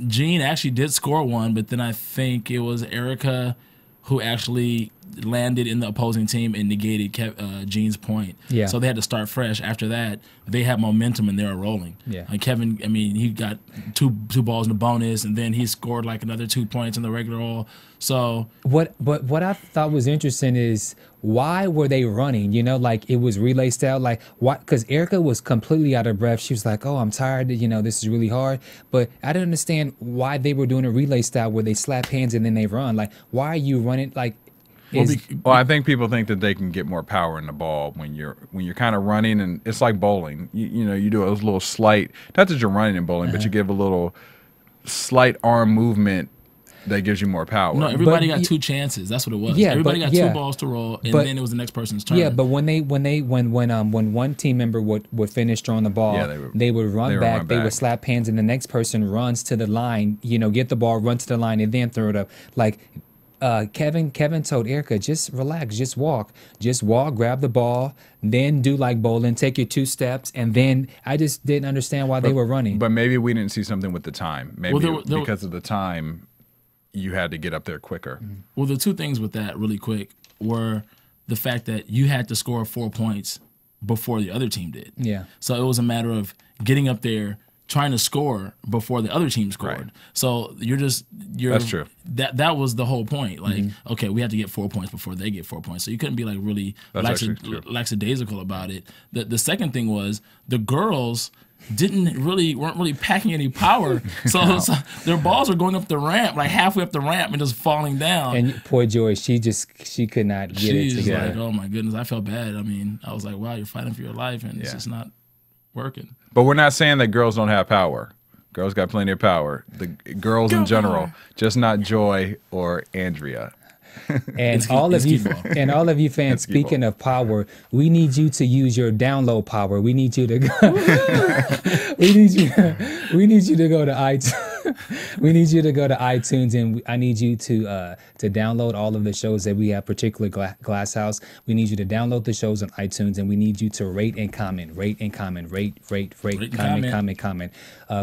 Speaker 6: Jean actually did score one, but then I think it was Erica who actually landed in the opposing team and negated Jean's point.
Speaker 4: Yeah.
Speaker 6: So they had to start fresh. After that, they had momentum and they were rolling.
Speaker 4: Yeah.
Speaker 6: And Kevin, I mean, he got two balls in the bonus, and then he scored like another 2 points in the regular roll. So
Speaker 4: what I thought was interesting is why were they running? You know, like it was relay style. Like why? Because Erica was completely out of breath. She was like, "Oh, I'm tired. You know, this is really hard." But I didn't understand why they were doing a relay style where they slap hands and then they run. Like, why are you running? Like,
Speaker 5: well, I think people think that they can get more power in the ball when you're kind of running, and it's like bowling. You know, you do a little slight, not that you're running in bowling, but you give a little slight arm movement that gives you more power.
Speaker 6: No, everybody got two chances. That's what it was.
Speaker 4: Yeah,
Speaker 6: everybody got 2 balls to roll, and then it was the next person's turn.
Speaker 4: Yeah, but when one team member would finish throwing the ball, they would run back. They would slap hands, and the next person runs to the line. You know, get the ball, run to the line, and then throw it up. Like Kevin told Erica, just relax, just walk, grab the ball, then do like bowling, take your 2 steps, and then I just didn't understand why they were running.
Speaker 5: But maybe we didn't see something with the time. Maybe because of the time, you had to get up there quicker.
Speaker 6: Well, the 2 things with that really quick were the fact that you had to score 4 points before the other team did.
Speaker 4: Yeah.
Speaker 6: So it was a matter of getting up there, trying to score before the other team scored. Right. So you're
Speaker 5: that's true.
Speaker 6: That was the whole point. Like, okay, we have to get 4 points before they get 4 points. So you couldn't be like really lackadaisical about it. The second thing was the girls weren't really packing any power. So their balls were going up the ramp, like halfway up the ramp and just falling down.
Speaker 4: And poor Joy, she could not get it together.
Speaker 6: Like, oh my goodness, I felt bad. I mean, I was like, wow, you're fighting for your life and it's just not working.
Speaker 5: But we're not saying that girls don't have power. Girls got plenty of power. The girls in general, just not Joy or Andrea.
Speaker 4: And all of you fans, speaking of power, we need you to use your download power. We need you to go. we need you to go to iTunes. We need you to go to iTunes, and I need you to download all of the shows that we have, particularly Glass House. We need you to download the shows on iTunes, and we need you to rate and comment. Comment.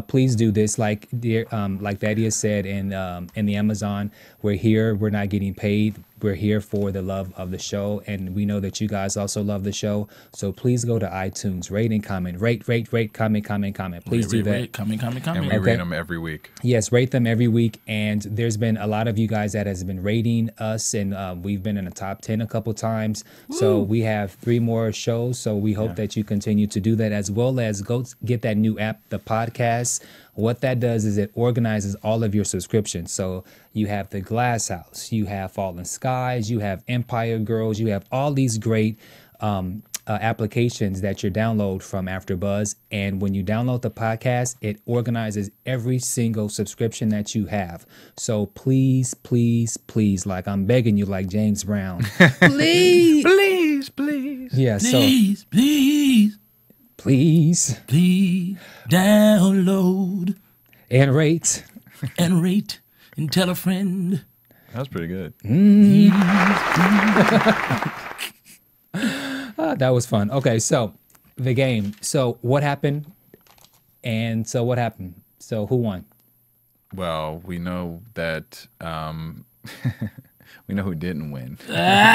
Speaker 4: Please do this, like Thaddeus said in the Amazon. We're here. We're not getting paid. We're here for the love of the show, and we know that you guys also love the show. So please go to iTunes, rate and comment, rate, comment. Please do that.
Speaker 6: Comment.
Speaker 5: And we rate them every week.
Speaker 4: Yes, rate them every week. And there's been a lot of you guys that has been rating us, and we've been in the top 10 a couple times. Woo. So we have 3 more shows. So we hope that you continue to do that, as well as go get that new app, the podcast. What that does is it organizes all of your subscriptions. So you have the Glass House, you have Fallen Skies, you have Empire Girls, you have all these great applications that you download from AfterBuzz. And when you download the podcast, it organizes every single subscription that you have. So please, like I'm begging you, like James Brown.
Speaker 5: please.
Speaker 4: Yeah. Please
Speaker 6: download
Speaker 4: and rate
Speaker 6: and tell a friend.
Speaker 5: That was pretty good.
Speaker 4: That was fun. Okay, so the game. So what happened? So who won?
Speaker 5: Well, we know that we know who didn't win.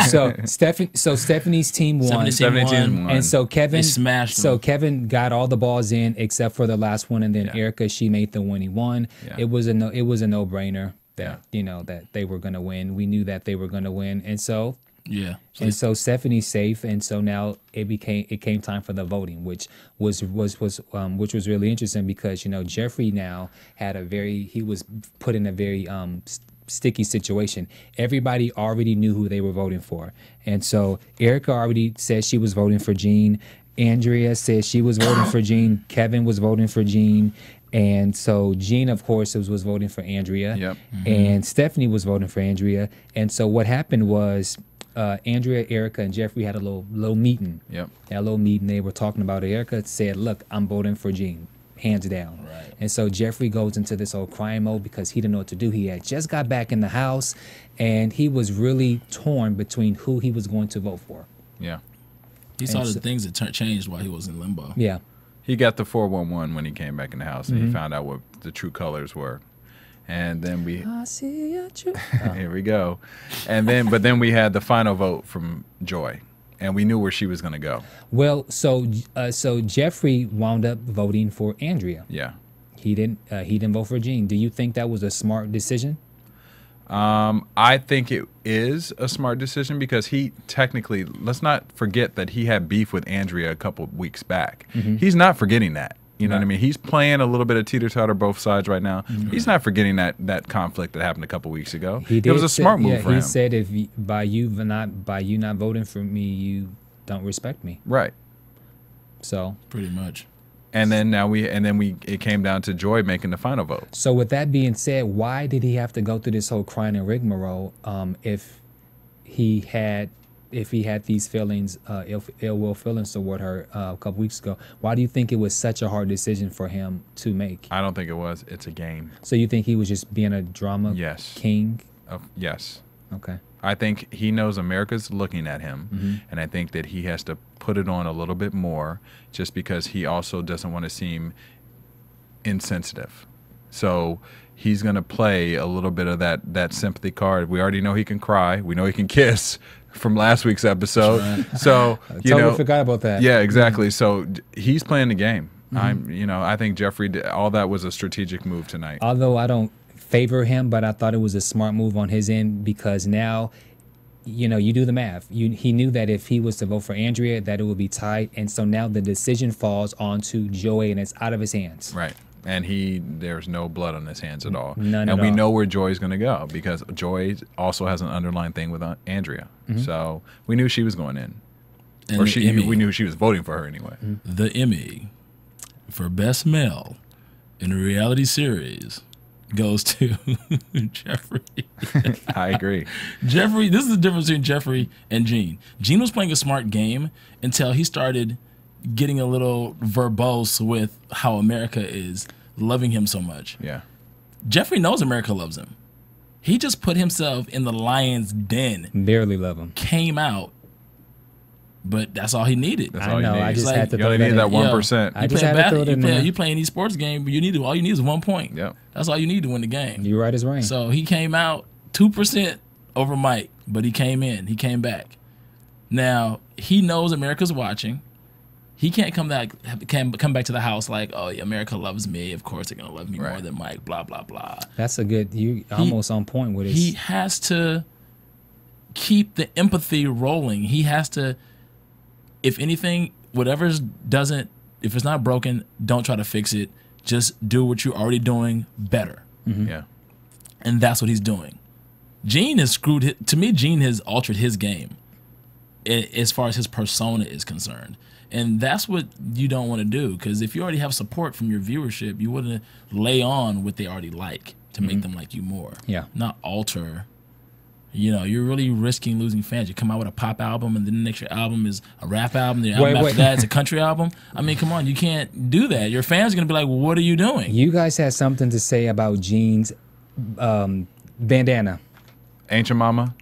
Speaker 4: So Stephanie's team won. And so Kevin
Speaker 6: smashed them.
Speaker 4: So Kevin got all the balls in except for the last one, and then Erica, she made the winning one. Yeah. It was a no-brainer that that they were going to win. We knew that they were going to win, and so so Stephanie's safe, and so now it came time for the voting, which was really interesting because Jeffrey now he was put in a very sticky situation. Everybody already knew who they were voting for, and so Erica already said she was voting for Jean. Andrea said she was voting for Jean. Kevin was voting for Jean, And so Jean, of course, was voting for Andrea.
Speaker 5: Yep.
Speaker 4: And Stephanie was voting for Andrea. And so what happened was Andrea, Erica, and Jeffrey had a little meeting.
Speaker 5: Yep.
Speaker 4: They had a little meeting. They were talking about it. Erica said, look, I'm voting for Jean, hands down.
Speaker 6: Right.
Speaker 4: And so Jeffrey goes into this whole crying mode because he didn't know what to do. He had just got back in the house, and he was really torn between who he was going to vote for.
Speaker 5: Yeah.
Speaker 6: He saw the things that changed while he was in limbo.
Speaker 4: Yeah.
Speaker 5: He got the 411 when he came back in the house, and he found out what the true colors were. And then
Speaker 4: I see your true.
Speaker 5: Here we go. And then we had the final vote from Joy, and we knew where she was going to go.
Speaker 4: Well, so Jeffrey wound up voting for Andrea.
Speaker 5: Yeah.
Speaker 4: He didn't vote for Jean. Do you think that was a smart decision?
Speaker 5: I think it is a smart decision because he technically, let's not forget that he had beef with Andrea a couple of weeks back. He's not forgetting that. You know what I mean? He's playing a little bit of teeter-totter both sides right now. He's not forgetting that conflict that happened a couple weeks ago. It was a smart move for him.
Speaker 4: He said, if by you not voting for me, you don't respect me.
Speaker 5: Right.
Speaker 4: So
Speaker 6: pretty much.
Speaker 5: And then it came down to Joy making the final vote.
Speaker 4: So with that being said, why did he have to go through this whole crying and rigmarole if he had these feelings, ill will feelings toward her a couple weeks ago? Why do you think it was such a hard decision for him to make?
Speaker 5: I don't think it was. It's a game.
Speaker 4: So you think he was just being a drama king?
Speaker 5: Yes.
Speaker 4: Okay.
Speaker 5: I think he knows America's looking at him, and I think that he has to put it on a little bit more just because he also doesn't want to seem insensitive. So he's going to play a little bit of that sympathy card. We already know he can cry. We know he can kiss from last week's episode. Right. So
Speaker 4: you totally forgot about that.
Speaker 5: Yeah, exactly. So he's playing the game. I think Jeffrey, all that was a strategic move tonight.
Speaker 4: Although I don't favor him, but I thought it was a smart move on his end because now, you do the math. He knew that if he was to vote for Andrea, that it would be tied, and so now the decision falls onto Joy, and it's out of his hands.
Speaker 5: Right. And there's no blood on his hands at all.
Speaker 4: None
Speaker 5: and
Speaker 4: at
Speaker 5: we
Speaker 4: all.
Speaker 5: know where Joy's going to go because Joy also has an underlying thing with Andrea. So we knew she was going in.
Speaker 6: And
Speaker 5: or
Speaker 6: we
Speaker 5: knew she was voting for her anyway.
Speaker 6: The Emmy for Best Male in a Reality Series goes to Jeffrey.
Speaker 5: I agree.
Speaker 6: Jeffrey, this is the difference between Jeffrey and Jean. Jean was playing a smart game until he started getting a little verbose with how America is loving him so much.
Speaker 5: Yeah.
Speaker 6: Jeffrey knows America loves him. He just put himself in the lion's den.
Speaker 4: Barely love him.
Speaker 6: Came out. But that's all he needed.
Speaker 5: That's all you need.
Speaker 4: I just had to
Speaker 5: you only need that 1%.
Speaker 4: I just had to throw it in there.
Speaker 6: You play any sports game, but all you need is 1 point.
Speaker 5: Yep.
Speaker 6: That's all you need to win the game.
Speaker 4: You're right as rain.
Speaker 6: So he came out 2% over Mike, but he came in. He came back. Now, he knows America's watching. He can't come back to the house like, oh, yeah, America loves me. Of course they're going to love me more than Mike, blah, blah, blah.
Speaker 4: That's almost on point with it.
Speaker 6: He has to keep the empathy rolling. He has to, if anything, if it's not broken, don't try to fix it. Just do what you're already doing better.
Speaker 5: Yeah.
Speaker 6: And that's what he's doing. Jean has to me, Jean has altered his game as far as his persona is concerned. And that's what you don't want to do, because if you already have support from your viewership, you wouldn't lay on what they already like to make them like you more.
Speaker 4: Yeah.
Speaker 6: Not alter. You're really risking losing fans. You come out with a pop album, and then the next album is a rap album. The album after that is a country album. I mean, come on, you can't do that. Your fans are going to be like, well, what are you doing?
Speaker 4: You guys had something to say about Jean's bandana.
Speaker 5: Ancient Mama.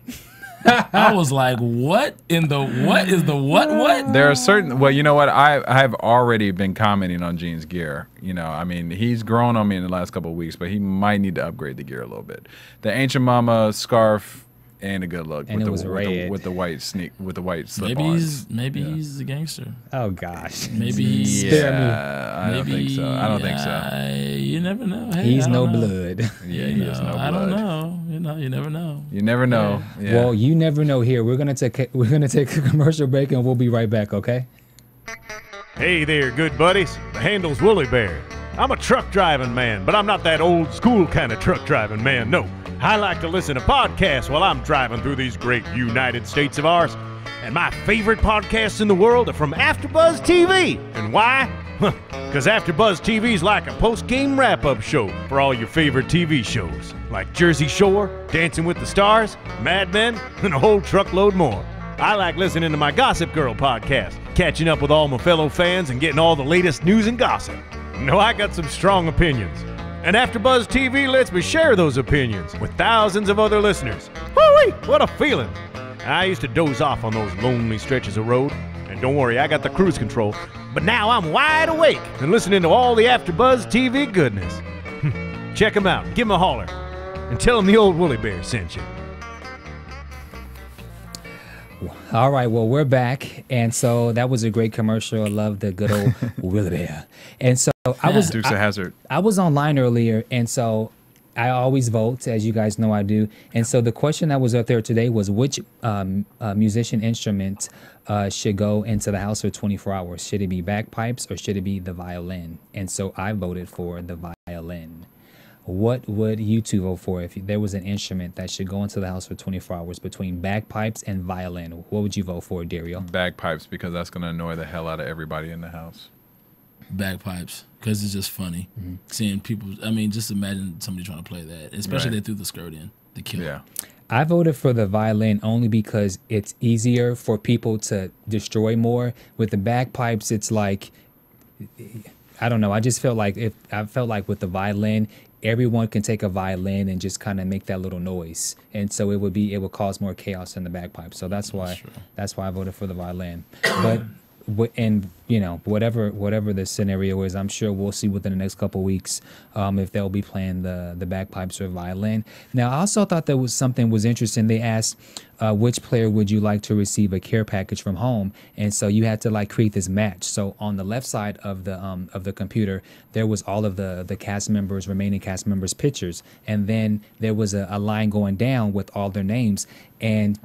Speaker 6: I was like, what is the what?
Speaker 5: There are certain, well, you know what? I've already been commenting on Jean's gear. I mean, he's grown on me in the last couple of weeks, but he might need to upgrade the gear a little bit. The Ancient Mama scarf ain't a good look.
Speaker 4: And it was red.
Speaker 5: With the white slip-ons.
Speaker 6: Maybe he's a gangster.
Speaker 4: Oh, gosh.
Speaker 6: Maybe he's...
Speaker 5: Yeah, I don't think so. I don't think so.
Speaker 6: You never know. Hey,
Speaker 4: he's no blood.
Speaker 5: Yeah, he has no blood.
Speaker 6: I don't know. You never know.
Speaker 5: You never know. Yeah.
Speaker 4: Well, you never know here. We're gonna take a commercial break, and we'll be right back, okay?
Speaker 7: Hey there, good buddies. The handle's Woolly Bear. I'm a truck driving man, but I'm not that old school kind of truck driving man, no. I like to listen to podcasts while I'm driving through these great United States of ours. And my favorite podcasts in the world are from AfterBuzzTV. And why? Because AfterBuzz TV's like a post-game wrap-up show for all your favorite TV shows, like Jersey Shore, Dancing with the Stars, Mad Men, and a whole truckload more. I like listening to my Gossip Girl podcast, catching up with all my fellow fans and getting all the latest news and gossip. No, I got some strong opinions. And AfterBuzz TV lets me share those opinions with thousands of other listeners. Woo-wee, what a feeling. I used to doze off on those lonely stretches of road. And don't worry, I got the cruise control. But now I'm wide awake and listening to all the AfterBuzz TV goodness. Check them out, give them a holler, and tell them the old Woolly Bear sent you.
Speaker 4: All right, well, we're back, and so that was a great commercial. I love the good old Woolly Bear. And so I was online earlier, and so I always vote, as you guys know I do. And so the question that was up there today was which musician instrument should go into the house for 24 hours? Should it be bagpipes or should it be the violin? And so I voted for the violin. What would you two vote for if there was an instrument that should go into the house for 24 hours between bagpipes and violin? What would you vote for, Derrial?
Speaker 5: Bagpipes, because that's going to annoy the hell out of everybody in the house.
Speaker 6: Bagpipes, because it's just funny seeing people. I mean, just imagine somebody trying to play that, especially they threw the skirt in, the kill.
Speaker 5: Yeah.
Speaker 4: I voted for the violin only because it's easier for people to destroy more. With the bagpipes, it's like, I don't know. I just felt like with the violin, everyone can take a violin and just kind of make that little noise, and so it would cause more chaos in the bagpipes. So that's why I voted for the violin. But and you know, whatever the scenario is, I'm sure we'll see within the next couple of weeks if they'll be playing the bagpipes or violin. Now, I also thought something was interesting. They asked which player would you like to receive a care package from home, and so you had to like create this match. So on the left side of the computer, there was all of the remaining cast members' pictures, and then there was a line going down with all their names, and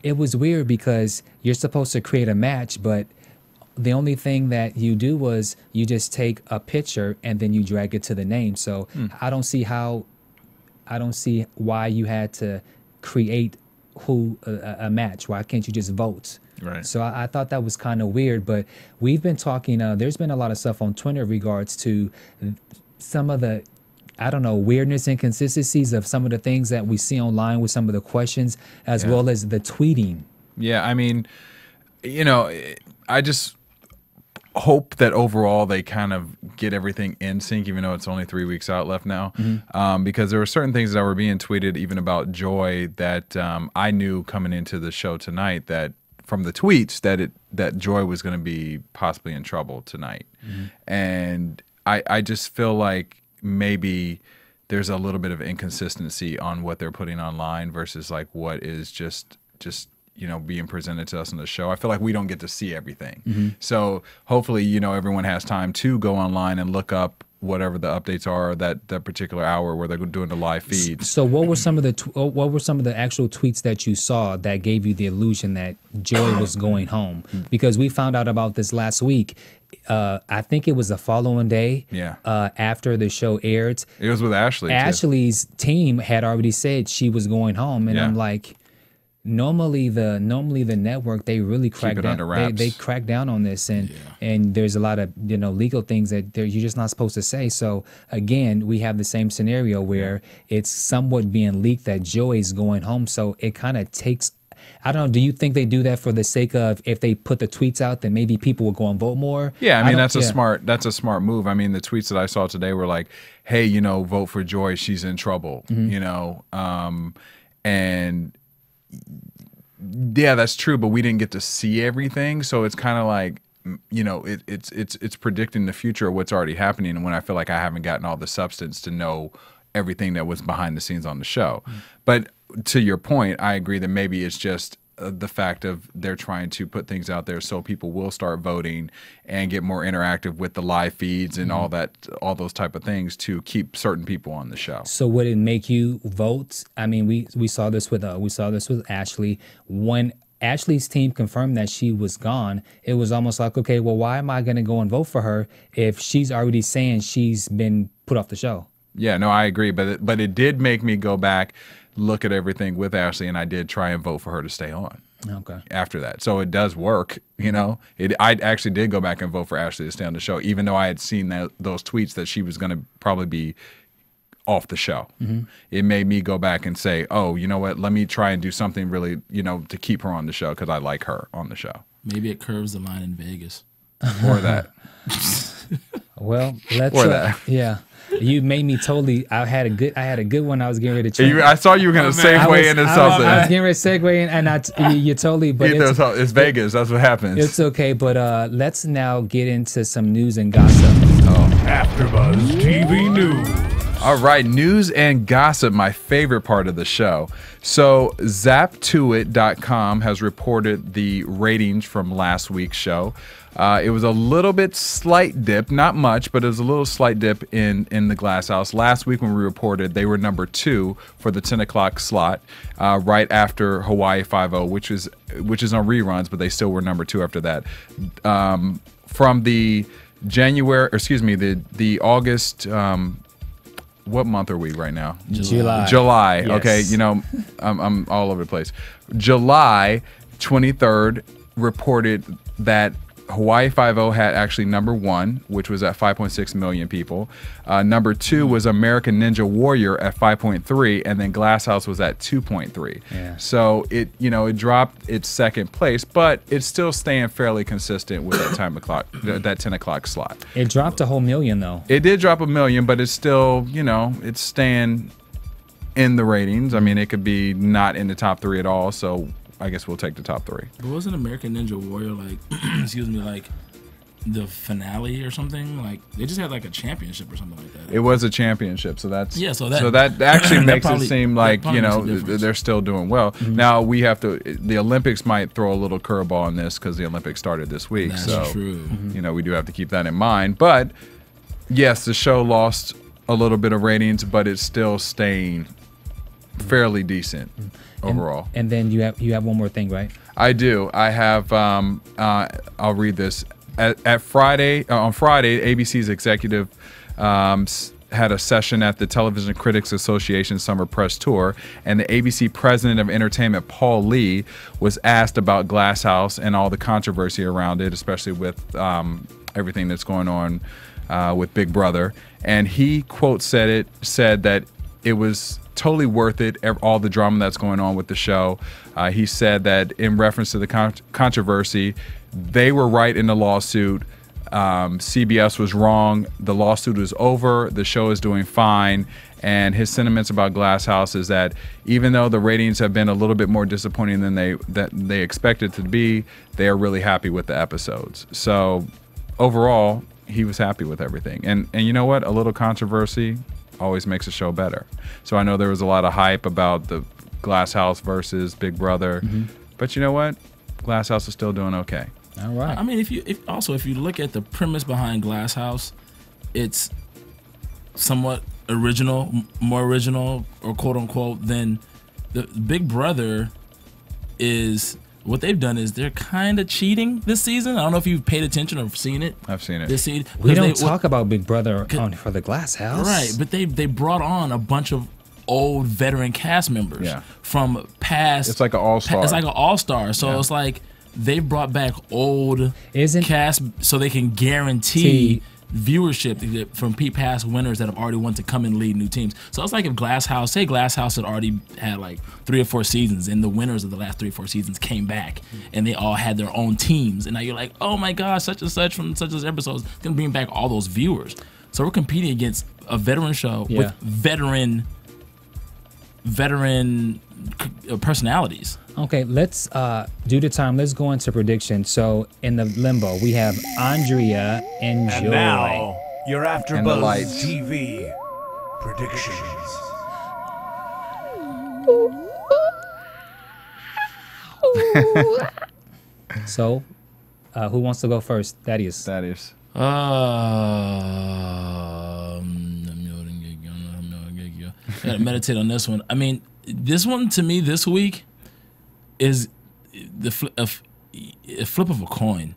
Speaker 4: it was weird because you're supposed to create a match, but the only thing that you do was you just take a picture and then you drag it to the name. So I don't see why you had to create a match. Why can't you just vote?
Speaker 5: Right.
Speaker 4: So I thought that was kind of weird, but we've been talking, there's been a lot of stuff on Twitter in regards to some of the, I don't know, weirdness and inconsistencies of some of the things that we see online with some of the questions, as well as the tweeting. Yeah,
Speaker 5: I mean, you know, I just hope that overall they kind of get everything in sync, even though it's only 3 weeks out left now. Because there were certain things that were being tweeted even about Joy that I knew coming into the show tonight, that from the tweets that Joy was going to be possibly in trouble tonight. And I just feel like maybe there's a little bit of inconsistency on what they're putting online versus like what is just you know, being presented to us on the show. I feel like we don't get to see everything. So hopefully, you know, everyone has time to go online and look up whatever the updates are that particular hour where they're doing the live feeds.
Speaker 4: So what were some of the actual tweets that you saw that gave you the illusion that Joy was going home? Because we found out about this last week. I think it was the following day. After the show aired.
Speaker 5: It was with Ashley.
Speaker 4: Ashley's team had already said she was going home, and I'm like, normally the network, they really crack down. They crack down on this, and there's a lot of, you know, legal things that you're just not supposed to say. So again, we have the same scenario where it's somewhat being leaked that Joy's going home. So it kind of takes, I don't know, do you think they do that for the sake of, if they put the tweets out, then maybe people will go and vote more?
Speaker 5: Yeah, I mean, that's a smart move. I mean, the tweets that I saw today were like, hey, you know, vote for Joy, she's in trouble, you know, and yeah, that's true, but we didn't get to see everything, so it's kind of like, you know, it's predicting the future of what's already happening, and when I feel like I haven't gotten all the substance to know everything that was behind the scenes on the show. But to your point, I agree that maybe it's just the fact of they're trying to put things out there so people will start voting and get more interactive with the live feeds and all those type of things to keep certain people on the show.
Speaker 4: So would it make you vote? I mean, we saw this with Ashley. When Ashley's team confirmed that she was gone, it was almost like, okay, well, why am I going to go and vote for her if she's already saying she's been put off the show?
Speaker 5: Yeah, no, I agree, but it did make me go back, look at everything with Ashley, and I did try and vote for her to stay on.
Speaker 4: Okay.
Speaker 5: After that, so it does work. You know, I actually did go back and vote for Ashley to stay on the show, even though I had seen those tweets that she was going to probably be off the show. It made me go back and say, oh, you know what? Let me try and do something really, you know, to keep her on the show because I like her on the show.
Speaker 6: Maybe it curves the line in Vegas.
Speaker 5: Or that.
Speaker 4: Well, let's.
Speaker 5: Or that.
Speaker 4: Yeah. You made me totally. I had a good one. I was getting ready to.
Speaker 5: I saw you were going to segue into something.
Speaker 4: I was getting ready to segue in, and you totally. But
Speaker 5: it's Vegas. That's what happens.
Speaker 4: It's okay. But let's now get into some news and gossip.
Speaker 1: AfterBuzz TV News.
Speaker 5: All right, news and gossip, my favorite part of the show. So ZapToIt.com has reported the ratings from last week's show. It was a little bit slight dip, not much, but it was a little slight dip in the Glass House. Last week when we reported, they were number 2 for the 10 o'clock slot, right after Hawaii Five-0, which is on reruns, but they still were number 2 after that. From the the August. What month are we right now? July.
Speaker 4: Yes.
Speaker 5: Okay, you know, I'm all over the place. July 23rd reported that Hawaii Five-0 had actually number 1, which was at 5.6 million people. Number 2 was American Ninja Warrior at 5.3, and then Glass House was at 2.3.
Speaker 4: Yeah.
Speaker 5: So it dropped its second place, but it's still staying fairly consistent with that 10 o'clock slot.
Speaker 4: It dropped a whole million though.
Speaker 5: It did drop 1 million, but it's still, you know, it's staying in the ratings. I mean, it could be not in the top 3 at all, so I guess we'll take the top 3.
Speaker 6: But wasn't American Ninja Warrior like, like the finale or something? Like they just had like a championship or something like that.
Speaker 5: It was a championship, so that's
Speaker 6: so
Speaker 5: that actually makes
Speaker 6: probably,
Speaker 5: it seem like, you know,
Speaker 6: makes a difference.
Speaker 5: they're still doing well. Now we have to. The Olympics might throw a little curveball in this because the Olympics started this week.
Speaker 6: That's
Speaker 5: so
Speaker 6: true.
Speaker 5: You know, we do have to keep that in mind. But yes, the show lost a little bit of ratings, but it's still staying fairly decent overall.
Speaker 4: And then you have one more thing, right?
Speaker 5: I do. I have. I'll read this. On Friday, ABC's executive had a session at the Television Critics Association Summer Press Tour, and the ABC president of entertainment, Paul Lee, was asked about Glass House and all the controversy around it, especially with everything that's going on with Big Brother. And he, quote, said that it was totally worth it, all the drama that's going on with the show. He said that in reference to the controversy, they were right in the lawsuit. CBS was wrong. The lawsuit is over. The show is doing fine. And his sentiments about Glass House is that even though the ratings have been a little bit more disappointing than they expected to be, they are really happy with the episodes. So overall, he was happy with everything. And you know what? A little controversy always makes a show better. So I know there was a lot of hype about the Glass House versus Big Brother, but you know what? Glass House is still doing okay.
Speaker 4: All right.
Speaker 6: I mean, if you look at the premise behind Glass House, it's somewhat original, more original, or quote unquote, than the Big Brother is. What they've done is they're kind of cheating this season. I don't know if you've paid attention or seen it.
Speaker 5: I've seen it.
Speaker 6: This season.
Speaker 4: We don't talk about Big Brother for the Glass House.
Speaker 6: Right, but they brought on a bunch of old veteran cast members from past.
Speaker 5: It's like an all-star.
Speaker 6: It's like an all-star. So it's like they brought back old cast so they can guarantee viewership from past winners that have already won to come and lead new teams. So it's like if Glass House had already had like 3 or 4 seasons, and the winners of the last 3 or 4 seasons came back, and they all had their own teams, and now you're like, oh my gosh, such and such from such and such episodes, it's gonna bring back all those viewers. So we're competing against a veteran show with veteran personalities.
Speaker 4: Okay, let's due to time, let's go into predictions. So in the limbo, we have Andrea and Joy.
Speaker 1: And now, your AfterBuzz
Speaker 5: lights.
Speaker 1: TV predictions.
Speaker 4: So, who wants to go first? Thaddeus.
Speaker 5: Thaddeus.
Speaker 6: I gotta meditate on this one. I mean, this one to me this week is the flip of a coin.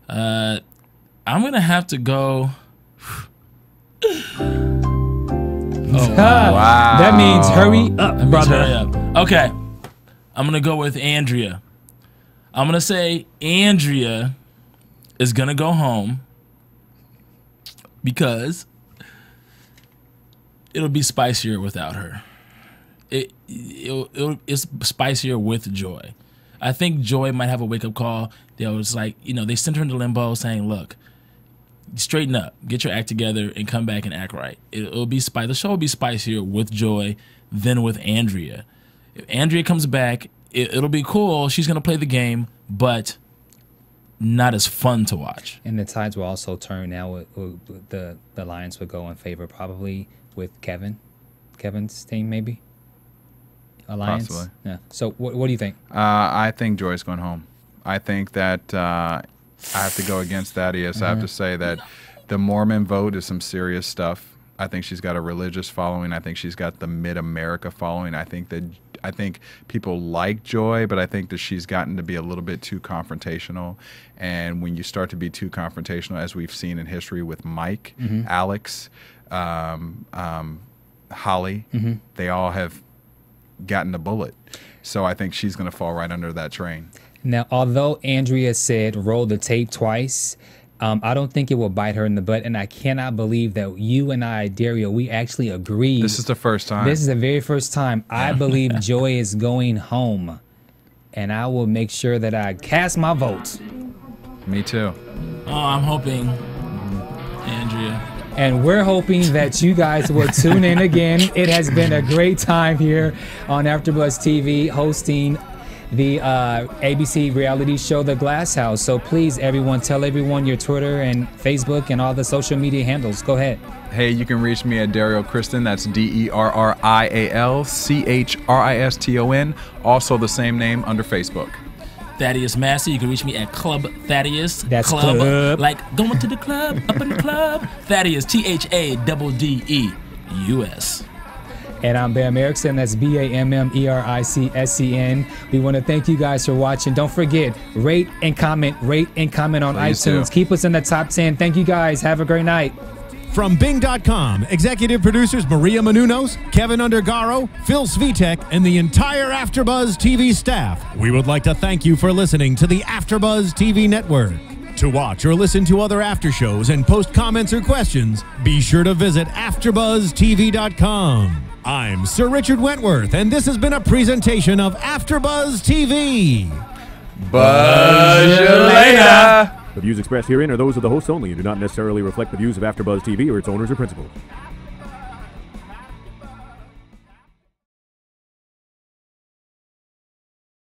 Speaker 6: I'm gonna have to go.
Speaker 5: Wow.
Speaker 4: That means hurry up, brother.
Speaker 6: Hurry up. Okay, I'm gonna go with Andrea. I'm going to say Andrea is going to go home because it'll be spicier without her. It's spicier with Joy. I think Joy might have a wake-up call. They was like, they sent her into limbo saying, look, straighten up, get your act together, and come back and act right. It'll be the show will be spicier with Joy than with Andrea. If Andrea comes back, it'll be cool. She's going to play the game, but not as fun to watch.
Speaker 4: And the tides will also turn now. The Lions would go in favor probably with Kevin's team, maybe. Alliance?
Speaker 5: Possibly.
Speaker 4: Yeah. So what do you think?
Speaker 5: I think Joy's going home. I think that I have to go against Thaddeus. I have to say that the Mormon vote is some serious stuff. I think she's got a religious following. I think she's got the mid-America following. I think people like Joy, but I think that she's gotten to be a little bit too confrontational. And when you start to be too confrontational, as we've seen in history with Mike, Alex, Holly, they all have gotten a bullet. So I think she's going to fall right under that train.
Speaker 4: Now, although Andrea said roll the tape twice, I don't think it will bite her in the butt, and I cannot believe that you and I, Derrial, we actually agreed.
Speaker 5: This is the first time.
Speaker 4: This is the very first time. I believe Joy is going home, and I will make sure that I cast my vote.
Speaker 5: Me too.
Speaker 6: Oh, I'm hoping Andrea.
Speaker 4: And we're hoping that you guys will tune in again. It has been a great time here on AfterBuzz TV hosting the ABC reality show, The Glass House. So please, everyone, tell everyone your Twitter and Facebook and all the social media handles. Go ahead.
Speaker 5: Hey, you can reach me at Derrial Christon. That's DerrialChriston. Also the same name under Facebook.
Speaker 6: Thaddeus Massey. You can reach me at Club Thaddeus.
Speaker 4: That's club.
Speaker 6: Like going to the club, up in the club. Thaddeus, THADDEUS.
Speaker 4: And I'm Bamm Ericsen. That's BAMMERICSEN. We want to thank you guys for watching. Don't forget, rate and comment on
Speaker 5: Please
Speaker 4: iTunes.
Speaker 5: do.
Speaker 4: Keep us in the top 10. Thank you guys. Have a great night.
Speaker 3: From Bing.com, executive producers Maria Menounos, Kevin Undergaro, Phil Svitek, and the entire AfterBuzz TV staff, we would like to thank you for listening to the AfterBuzz TV network. To watch or listen to other after shows and post comments or questions, be sure to visit AfterBuzzTV.com. I'm Sir Richard Wentworth, and this has been a presentation of AfterBuzz TV.
Speaker 5: Buzz you later.
Speaker 7: The views expressed herein are those of the hosts only and do not necessarily reflect the views of AfterBuzz TV or its owners or principals.